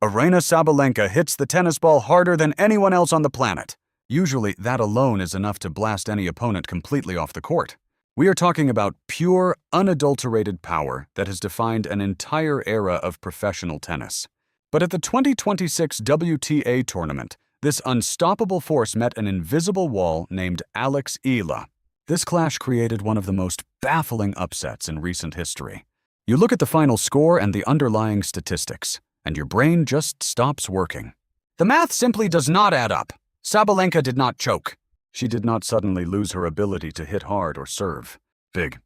Aryna Sabalenka hits the tennis ball harder than anyone else on the planet. Usually, that alone is enough to blast any opponent completely off the court. We are talking about pure, unadulterated power that has defined an entire era of professional tennis. But at the 2026 WTA tournament, this unstoppable force met an invisible wall named Alex Eala. This clash created one of the most baffling upsets in recent history. You look at the final score and the underlying statistics, and your brain just stops working. The math simply does not add up. Sabalenka did not choke. She did not suddenly lose her ability to hit hard or serve big.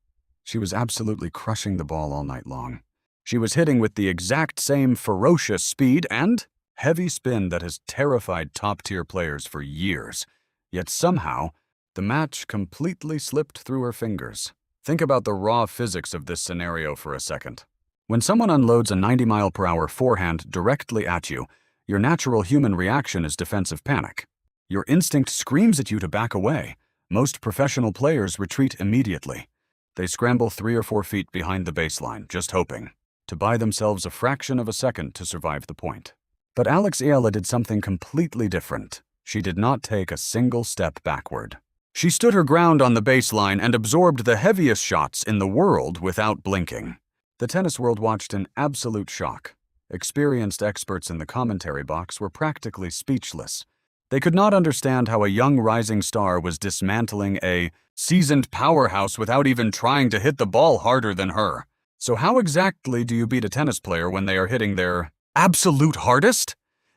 She was absolutely crushing the ball all night long. She was hitting with the exact same ferocious speed and heavy spin that has terrified top-tier players for years. Yet somehow, the match completely slipped through her fingers. Think about the raw physics of this scenario for a second. When someone unloads a 90-mile-per-hour forehand directly at you, your natural human reaction is defensive panic. Your instinct screams at you to back away. Most professional players retreat immediately. They scramble 3 or 4 feet behind the baseline, just hoping to buy themselves a fraction of a second to survive the point. But Alex Eala did something completely different. She did not take a single step backward. She stood her ground on the baseline and absorbed the heaviest shots in the world without blinking. The tennis world watched in absolute shock. Experienced experts in the commentary box were practically speechless. They could not understand how a young rising star was dismantling a seasoned powerhouse without even trying to hit the ball harder than her. So how exactly do you beat a tennis player when they are hitting their absolute hardest?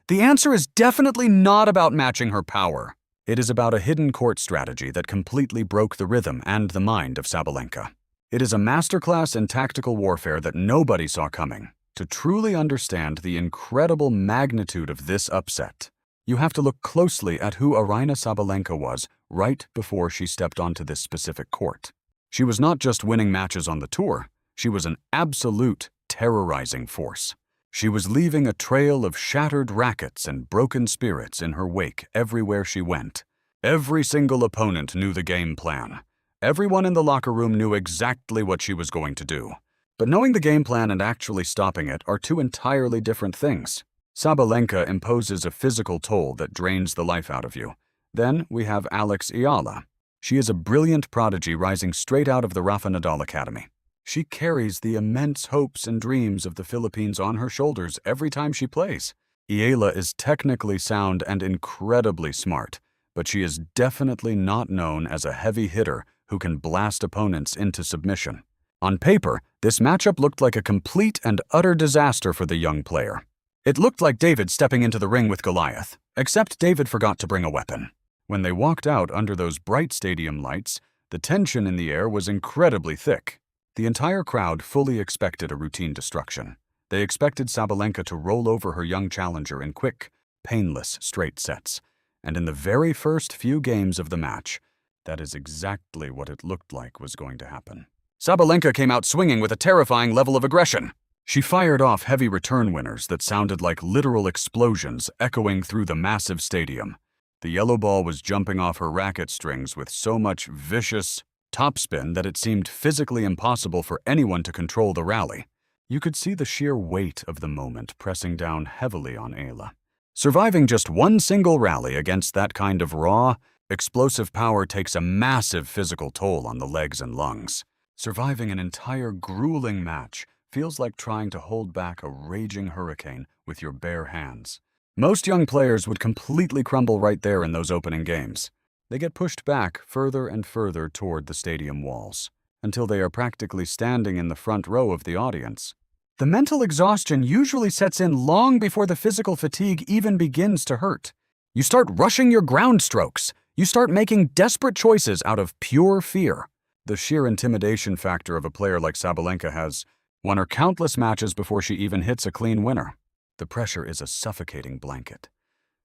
The answer is definitely not about matching her power. It is about a hidden court strategy that completely broke the rhythm and the mind of Sabalenka. It is a masterclass in tactical warfare that nobody saw coming. To truly understand the incredible magnitude of this upset, you have to look closely at who Aryna Sabalenka was right before she stepped onto this specific court. She was not just winning matches on the tour, she was an absolute terrorizing force. She was leaving a trail of shattered rackets and broken spirits in her wake everywhere she went. Every single opponent knew the game plan. Everyone in the locker room knew exactly what she was going to do. But knowing the game plan and actually stopping it are two entirely different things. Sabalenka imposes a physical toll that drains the life out of you. Then we have Alex Eala. She is a brilliant prodigy rising straight out of the Rafa Nadal Academy. She carries the immense hopes and dreams of the Philippines on her shoulders every time she plays. Eala is technically sound and incredibly smart, but she is definitely not known as a heavy hitter who can blast opponents into submission. On paper, this matchup looked like a complete and utter disaster for the young player. It looked like David stepping into the ring with Goliath, except David forgot to bring a weapon. When they walked out under those bright stadium lights, the tension in the air was incredibly thick. The entire crowd fully expected a routine destruction. They expected Sabalenka to roll over her young challenger in quick, painless straight sets. And in the very first few games of the match, that is exactly what it looked like was going to happen. Sabalenka came out swinging with a terrifying level of aggression. She fired off heavy return winners that sounded like literal explosions echoing through the massive stadium. The yellow ball was jumping off her racket strings with so much vicious topspin that it seemed physically impossible for anyone to control the rally. You could see the sheer weight of the moment pressing down heavily on Eala. Surviving just one single rally against that kind of raw, explosive power takes a massive physical toll on the legs and lungs. Surviving an entire grueling match feels like trying to hold back a raging hurricane with your bare hands. Most young players would completely crumble right there in those opening games. They get pushed back further and further toward the stadium walls, until they are practically standing in the front row of the audience. The mental exhaustion usually sets in long before the physical fatigue even begins to hurt. You start rushing your ground strokes. You start making desperate choices out of pure fear. The sheer intimidation factor of a player like Sabalenka has won her countless matches before she even hits a clean winner. The pressure is a suffocating blanket.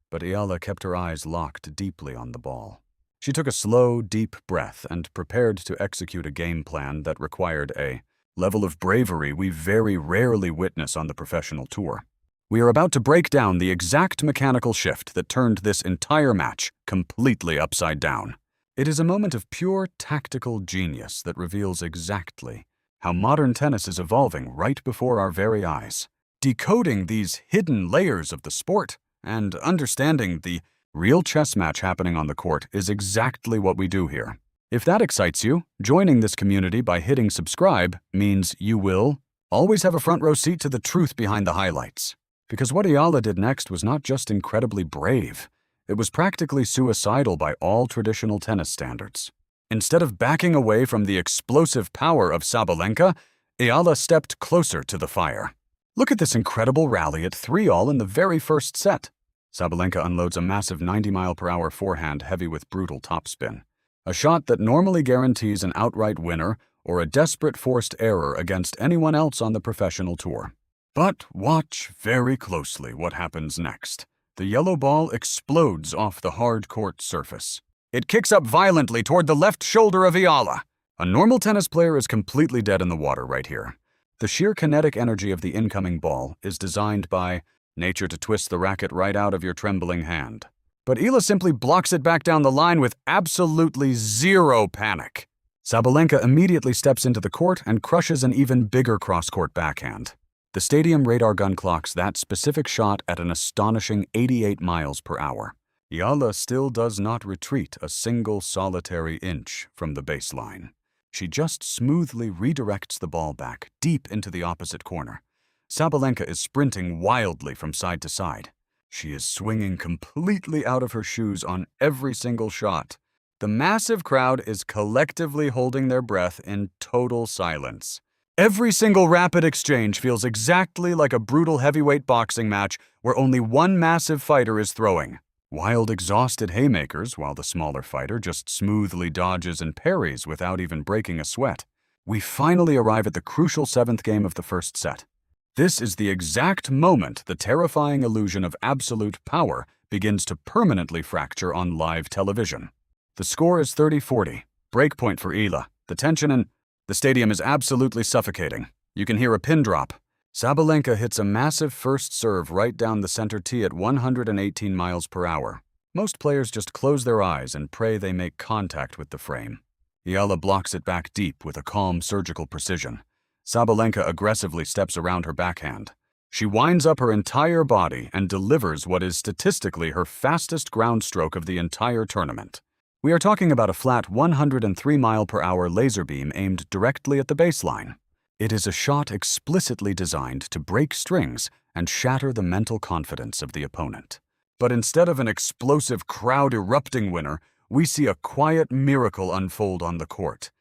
But Eala kept her eyes locked deeply on the ball. She took a slow, deep breath and prepared to execute a game plan that required a level of bravery we very rarely witness on the professional tour. We are about to break down the exact mechanical shift that turned this entire match completely upside down. It is a moment of pure tactical genius that reveals exactly how modern tennis is evolving right before our very eyes. Decoding these hidden layers of the sport and understanding the real chess match happening on the court is exactly what we do here. If that excites you, joining this community by hitting subscribe means you will always have a front row seat to the truth behind the highlights. Because what Eala did next was not just incredibly brave, it was practically suicidal by all traditional tennis standards. Instead of backing away from the explosive power of Sabalenka, Eala stepped closer to the fire. Look at this incredible rally at 3-all in the very first set. Sabalenka unloads a massive 90-mile-per-hour forehand heavy with brutal topspin. A shot that normally guarantees an outright winner or a desperate forced error against anyone else on the professional tour. But watch very closely what happens next. The yellow ball explodes off the hard court surface. It kicks up violently toward the left shoulder of Eala. A normal tennis player is completely dead in the water right here. The sheer kinetic energy of the incoming ball is designed by nature to twist the racket right out of your trembling hand. But Eala simply blocks it back down the line with absolutely zero panic. Sabalenka immediately steps into the court and crushes an even bigger cross-court backhand. The stadium radar gun clocks that specific shot at an astonishing 88 miles per hour. Eala still does not retreat a single solitary inch from the baseline. She just smoothly redirects the ball back deep into the opposite corner. Sabalenka is sprinting wildly from side to side. She is swinging completely out of her shoes on every single shot. The massive crowd is collectively holding their breath in total silence. Every single rapid exchange feels exactly like a brutal heavyweight boxing match where only one massive fighter is throwing. Wild, exhausted haymakers, while the smaller fighter just smoothly dodges and parries without even breaking a sweat. We finally arrive at the crucial 7th game of the first set. This is the exact moment the terrifying illusion of absolute power begins to permanently fracture on live television. The score is 30-40, breakpoint for Eala. The tension in the stadium is absolutely suffocating. You can hear a pin drop. Sabalenka hits a massive first serve right down the center tee at 118 miles per hour. Most players just close their eyes and pray they make contact with the frame. Eala blocks it back deep with a calm, surgical precision. Sabalenka aggressively steps around her backhand. She winds up her entire body and delivers what is statistically her fastest ground stroke of the entire tournament. We are talking about a flat 103-mile-per-hour laser beam aimed directly at the baseline. It is a shot explicitly designed to break strings and shatter the mental confidence of the opponent. But instead of an explosive crowd-erupting winner, we see a quiet miracle unfold on the court.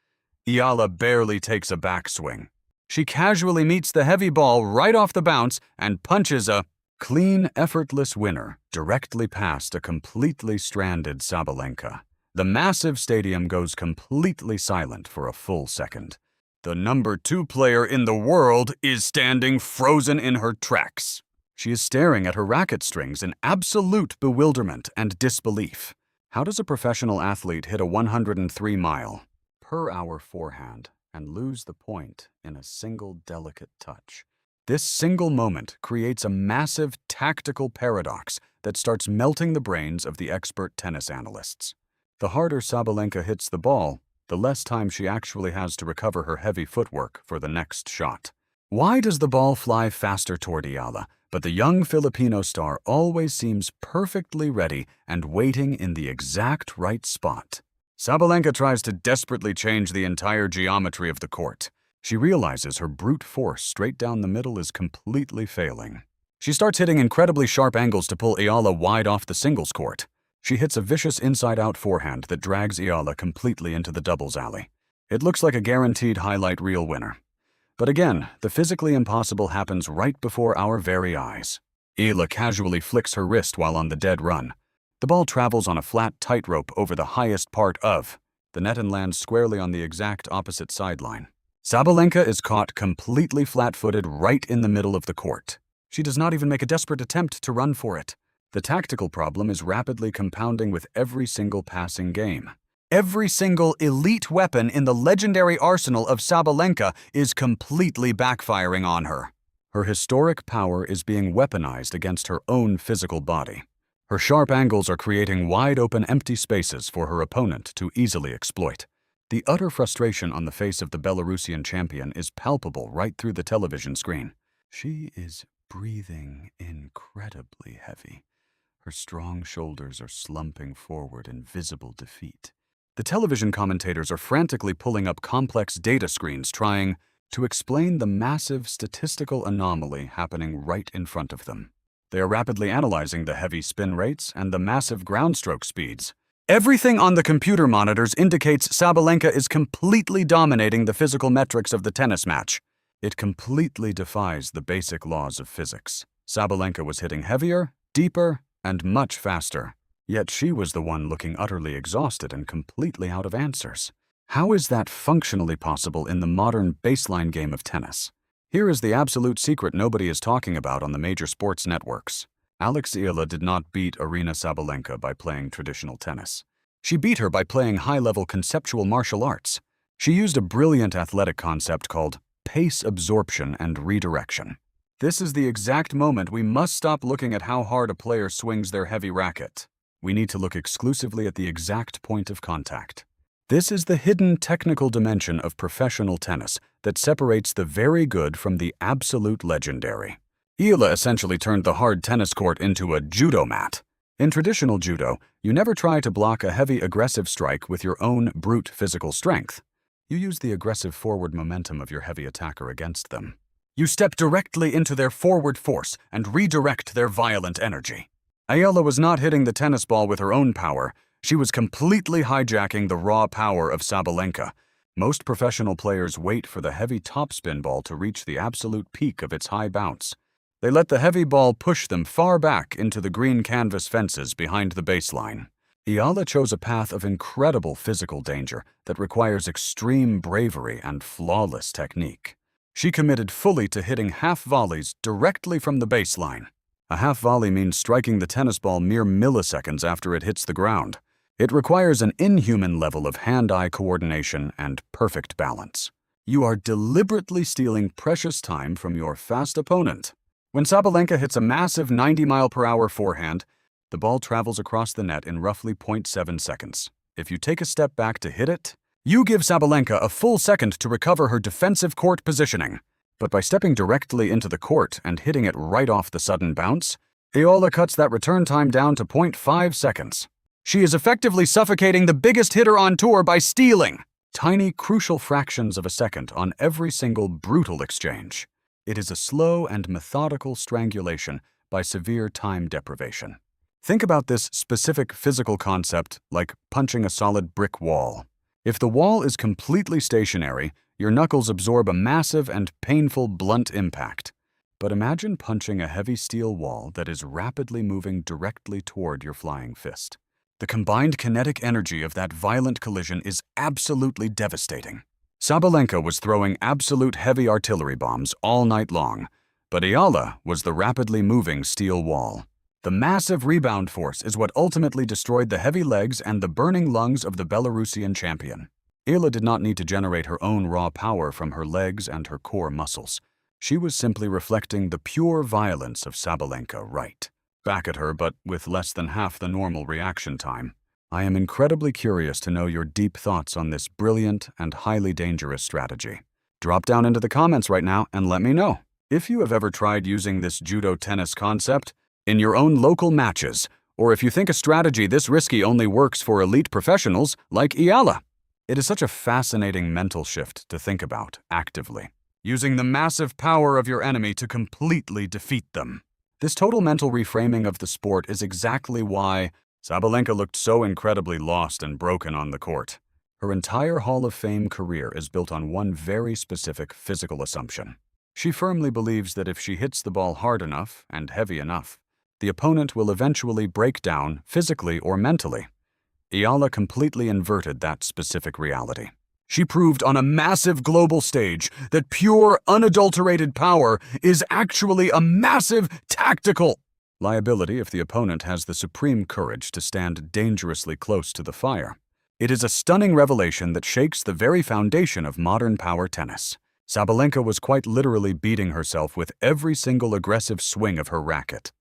Eala barely takes a backswing. She casually meets the heavy ball right off the bounce and punches a clean, effortless winner directly past a completely stranded Sabalenka. The massive stadium goes completely silent for a full second. The number 2 player in the world is standing frozen in her tracks. She is staring at her racket strings in absolute bewilderment and disbelief. How does a professional athlete hit a 103-mile-per-hour forehand and lose the point in a single delicate touch? This single moment creates a massive tactical paradox that starts melting the brains of the expert tennis analysts. The harder Sabalenka hits the ball, the less time she actually has to recover her heavy footwork for the next shot. Why does the ball fly faster toward Eala, but the young Filipino star always seems perfectly ready and waiting in the exact right spot? Sabalenka tries to desperately change the entire geometry of the court. She realizes her brute force straight down the middle is completely failing. She starts hitting incredibly sharp angles to pull Eala wide off the singles court. She hits a vicious inside-out forehand that drags Eala completely into the doubles alley. It looks like a guaranteed highlight reel winner. But again, the physically impossible happens right before our very eyes. Eala casually flicks her wrist while on the dead run. The ball travels on a flat tightrope over the highest part of the net and lands squarely on the exact opposite sideline. Sabalenka is caught completely flat-footed right in the middle of the court. She does not even make a desperate attempt to run for it. The tactical problem is rapidly compounding with every single passing game. Every single elite weapon in the legendary arsenal of Sabalenka is completely backfiring on her. Her historic power is being weaponized against her own physical body. Her sharp angles are creating wide-open empty spaces for her opponent to easily exploit. The utter frustration on the face of the Belarusian champion is palpable right through the television screen. She is breathing incredibly heavy. Her strong shoulders are slumping forward in visible defeat. The television commentators are frantically pulling up complex data screens trying to explain the massive statistical anomaly happening right in front of them. They are rapidly analyzing the heavy spin rates and the massive ground stroke speeds. Everything on the computer monitors indicates Sabalenka is completely dominating the physical metrics of the tennis match. It completely defies the basic laws of physics. Sabalenka was hitting heavier, deeper, and much faster. Yet she was the one looking utterly exhausted and completely out of answers. How is that functionally possible in the modern baseline game of tennis? Here is the absolute secret nobody is talking about on the major sports networks. Alex Eala did not beat Aryna Sabalenka by playing traditional tennis. She beat her by playing high-level conceptual martial arts. She used a brilliant athletic concept called pace absorption and redirection. This is the exact moment we must stop looking at how hard a player swings their heavy racket. We need to look exclusively at the exact point of contact. This is the hidden technical dimension of professional tennis that separates the very good from the absolute legendary. Eala essentially turned the hard tennis court into a judo mat. In traditional judo, you never try to block a heavy aggressive strike with your own brute physical strength. You use the aggressive forward momentum of your heavy attacker against them. You step directly into their forward force and redirect their violent energy. Eala was not hitting the tennis ball with her own power. She was completely hijacking the raw power of Sabalenka. Most professional players wait for the heavy topspin ball to reach the absolute peak of its high bounce. They let the heavy ball push them far back into the green canvas fences behind the baseline. Eala chose a path of incredible physical danger that requires extreme bravery and flawless technique. She committed fully to hitting half volleys directly from the baseline. A half volley means striking the tennis ball mere milliseconds after it hits the ground. It requires an inhuman level of hand-eye coordination and perfect balance. You are deliberately stealing precious time from your fast opponent. When Sabalenka hits a massive 90-mile-per-hour forehand, the ball travels across the net in roughly 0.7 seconds. If you take a step back to hit it, you give Sabalenka a full second to recover her defensive court positioning. But by stepping directly into the court and hitting it right off the sudden bounce, Eala cuts that return time down to 0.5 seconds. She is effectively suffocating the biggest hitter on tour by stealing tiny, crucial fractions of a second on every single brutal exchange. It is a slow and methodical strangulation by severe time deprivation. Think about this specific physical concept like punching a solid brick wall. If the wall is completely stationary, your knuckles absorb a massive and painful blunt impact. But imagine punching a heavy steel wall that is rapidly moving directly toward your flying fist. The combined kinetic energy of that violent collision is absolutely devastating. Sabalenka was throwing absolute heavy artillery bombs all night long, but Eala was the rapidly moving steel wall. The massive rebound force is what ultimately destroyed the heavy legs and the burning lungs of the Belarusian champion. Eala did not need to generate her own raw power from her legs and her core muscles. She was simply reflecting the pure violence of Sabalenka right back at her, but with less than half the normal reaction time. I am incredibly curious to know your deep thoughts on this brilliant and highly dangerous strategy. Drop down into the comments right now and let me know if you have ever tried using this judo tennis concept in your own local matches, or if you think a strategy this risky only works for elite professionals like Eala. It is such a fascinating mental shift to think about actively, using the massive power of your enemy to completely defeat them. This total mental reframing of the sport is exactly why Sabalenka looked so incredibly lost and broken on the court. Her entire Hall of Fame career is built on one very specific physical assumption. She firmly believes that if she hits the ball hard enough and heavy enough, the opponent will eventually break down physically or mentally. Eala completely inverted that specific reality. She proved on a massive global stage that pure, unadulterated power is actually a massive tactical liability if the opponent has the supreme courage to stand dangerously close to the fire. It is a stunning revelation that shakes the very foundation of modern power tennis. Sabalenka was quite literally beating herself with every single aggressive swing of her racket.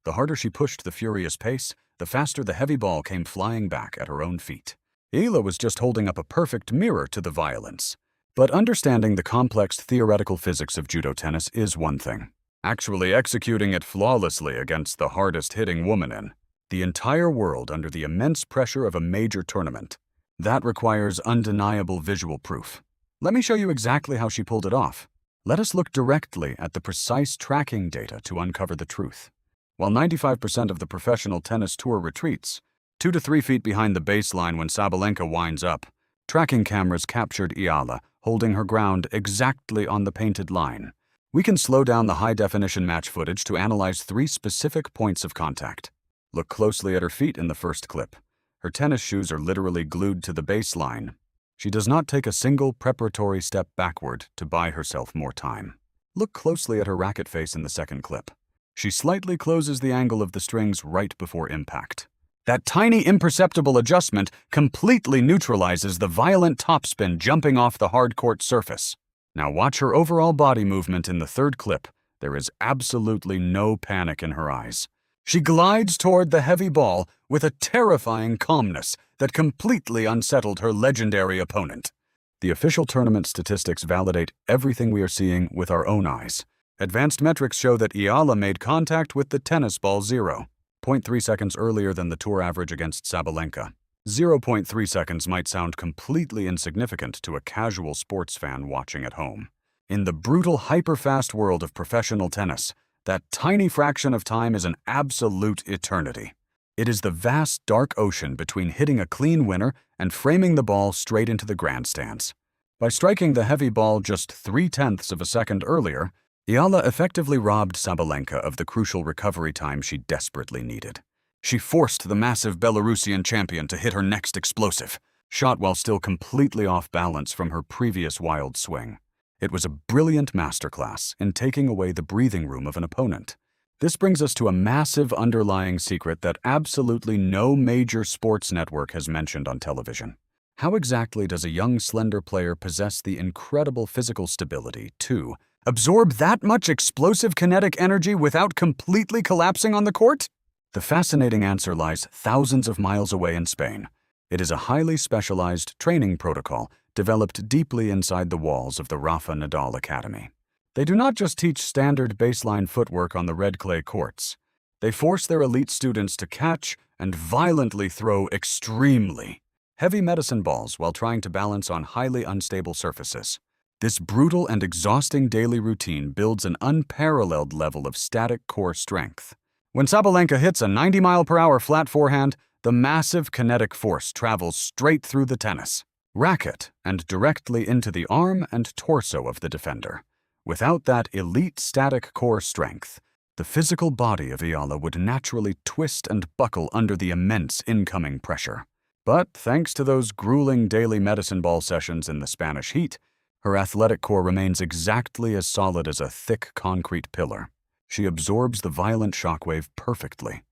The harder she pushed the furious pace, the faster the heavy ball came flying back at her own feet. Eala was just holding up a perfect mirror to the violence. But understanding the complex theoretical physics of judo tennis is one thing. actually executing it flawlessly against the hardest-hitting woman in the entire world under the immense pressure of a major tournament. That requires undeniable visual proof. Let me show you exactly how she pulled it off. Let us look directly at the precise tracking data to uncover the truth. While 95% of the professional tennis tour retreats, 2 to 3 feet behind the baseline when Sabalenka winds up, tracking cameras captured Eala holding her ground exactly on the painted line. We can slow down the high-definition match footage to analyze 3 specific points of contact. Look closely at her feet in the first clip. Her tennis shoes are literally glued to the baseline. She does not take a single preparatory step backward to buy herself more time. Look closely at her racket face in the second clip. She slightly closes the angle of the strings right before impact. That tiny imperceptible adjustment completely neutralizes the violent topspin jumping off the hard court surface. Now watch her overall body movement in the third clip. There is absolutely no panic in her eyes. She glides toward the heavy ball with a terrifying calmness that completely unsettled her legendary opponent. The official tournament statistics validate everything we are seeing with our own eyes. Advanced metrics show that Eala made contact with the tennis ball 0.3 seconds earlier than the tour average against Sabalenka. 0.3 seconds might sound completely insignificant to a casual sports fan watching at home. In the brutal, hyper-fast world of professional tennis, that tiny fraction of time is an absolute eternity. It is the vast, dark ocean between hitting a clean winner and framing the ball straight into the grandstands. By striking the heavy ball just 0.3 of a second earlier, Eala effectively robbed Sabalenka of the crucial recovery time she desperately needed. She forced the massive Belarusian champion to hit her next explosive shot while still completely off balance from her previous wild swing. It was a brilliant masterclass in taking away the breathing room of an opponent. This brings us to a massive underlying secret that absolutely no major sports network has mentioned on television. How exactly does a young, slender player possess the incredible physical stability to absorb that much explosive kinetic energy without completely collapsing on the court? The fascinating answer lies thousands of miles away in Spain. It is a highly specialized training protocol developed deeply inside the walls of the Rafa Nadal Academy. They do not just teach standard baseline footwork on the red clay courts. They force their elite students to catch and violently throw extremely heavy medicine balls while trying to balance on highly unstable surfaces. This brutal and exhausting daily routine builds an unparalleled level of static core strength. When Sabalenka hits a 90-mile-per-hour flat forehand, the massive kinetic force travels straight through the tennis racket and directly into the arm and torso of the defender. Without that elite static core strength, the physical body of Eala would naturally twist and buckle under the immense incoming pressure. But thanks to those grueling daily medicine ball sessions in the Spanish heat, her athletic core remains exactly as solid as a thick concrete pillar. She absorbs the violent shockwave perfectly.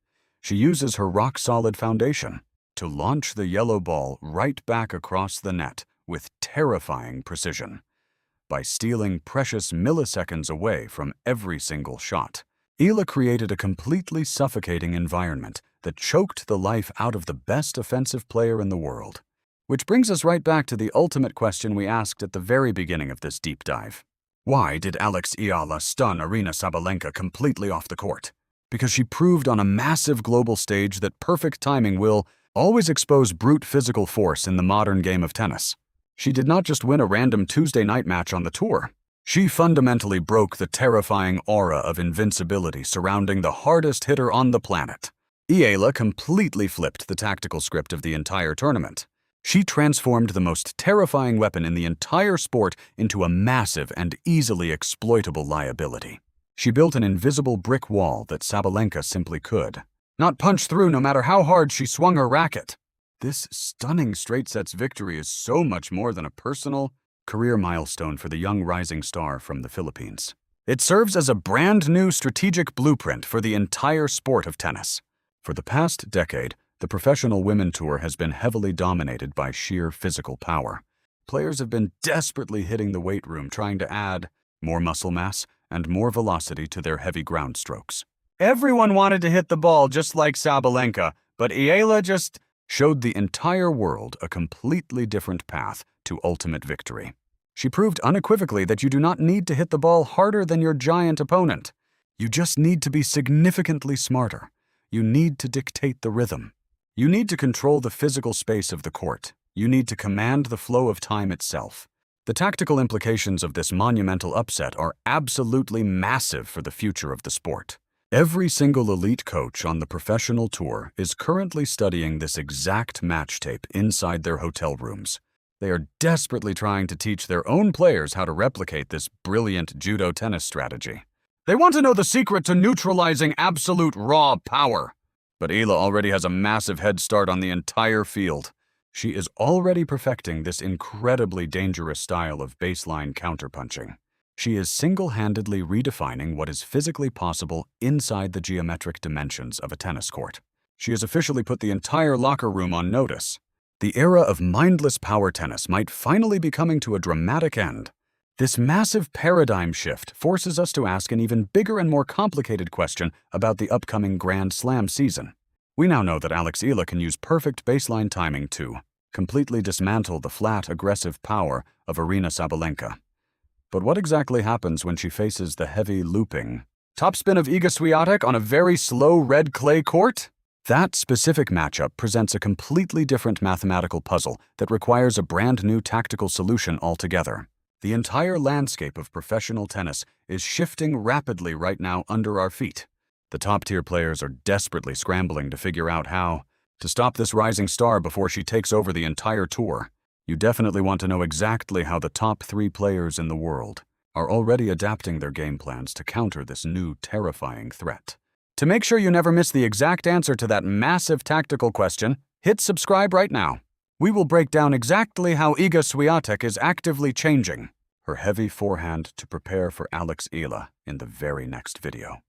She uses her rock-solid foundation to launch the yellow ball right back across the net with terrifying precision. By stealing precious milliseconds away from every single shot, Eala created a completely suffocating environment that choked the life out of the best offensive player in the world. Which brings us right back to the ultimate question we asked at the very beginning of this deep dive. Why did Alex Eala stun Aryna Sabalenka completely off the court? Because she proved on a massive global stage that perfect timing will always expose brute physical force in the modern game of tennis. She did not just win a random Tuesday night match on the tour. She fundamentally broke the terrifying aura of invincibility surrounding the hardest hitter on the planet. Eala completely flipped the tactical script of the entire tournament. She transformed the most terrifying weapon in the entire sport into a massive and easily exploitable liability. She built an invisible brick wall that Sabalenka simply could not punch through no matter how hard she swung her racket. This stunning straight sets victory is so much more than a personal career milestone for the young rising star from the Philippines. It serves as a brand new strategic blueprint for the entire sport of tennis. For the past decade, the professional women tour has been heavily dominated by sheer physical power. Players have been desperately hitting the weight room trying to add more muscle mass and more velocity to their heavy ground strokes. Everyone wanted to hit the ball just like Sabalenka, but Eala just showed the entire world a completely different path to ultimate victory. She proved unequivocally that you do not need to hit the ball harder than your giant opponent. You just need to be significantly smarter. You need to dictate the rhythm. You need to control the physical space of the court. You need to command the flow of time itself. The tactical implications of this monumental upset are absolutely massive for the future of the sport. Every single elite coach on the professional tour is currently studying this exact match tape inside their hotel rooms. They are desperately trying to teach their own players how to replicate this brilliant judo tennis strategy. They want to know the secret to neutralizing absolute raw power. But Eala already has a massive head start on the entire field. She is already perfecting this incredibly dangerous style of baseline counterpunching. She is single-handedly redefining what is physically possible inside the geometric dimensions of a tennis court. She has officially put the entire locker room on notice. The era of mindless power tennis might finally be coming to a dramatic end. This massive paradigm shift forces us to ask an even bigger and more complicated question about the upcoming Grand Slam season. We now know that Alex Eala can use perfect baseline timing to completely dismantle the flat, aggressive power of Aryna Sabalenka. But what exactly happens when she faces the heavy looping topspin of Iga Swiatek on a very slow red clay court? That specific matchup presents a completely different mathematical puzzle that requires a brand new tactical solution altogether. The entire landscape of professional tennis is shifting rapidly right now under our feet. The top-tier players are desperately scrambling to figure out how to stop this rising star before she takes over the entire tour. You definitely want to know exactly how the top 3 players in the world are already adapting their game plans to counter this new terrifying threat. To make sure you never miss the exact answer to that massive tactical question, hit subscribe right now. We will break down exactly how Iga Swiatek is actively changing her heavy forehand to prepare for Alex Eala in the very next video.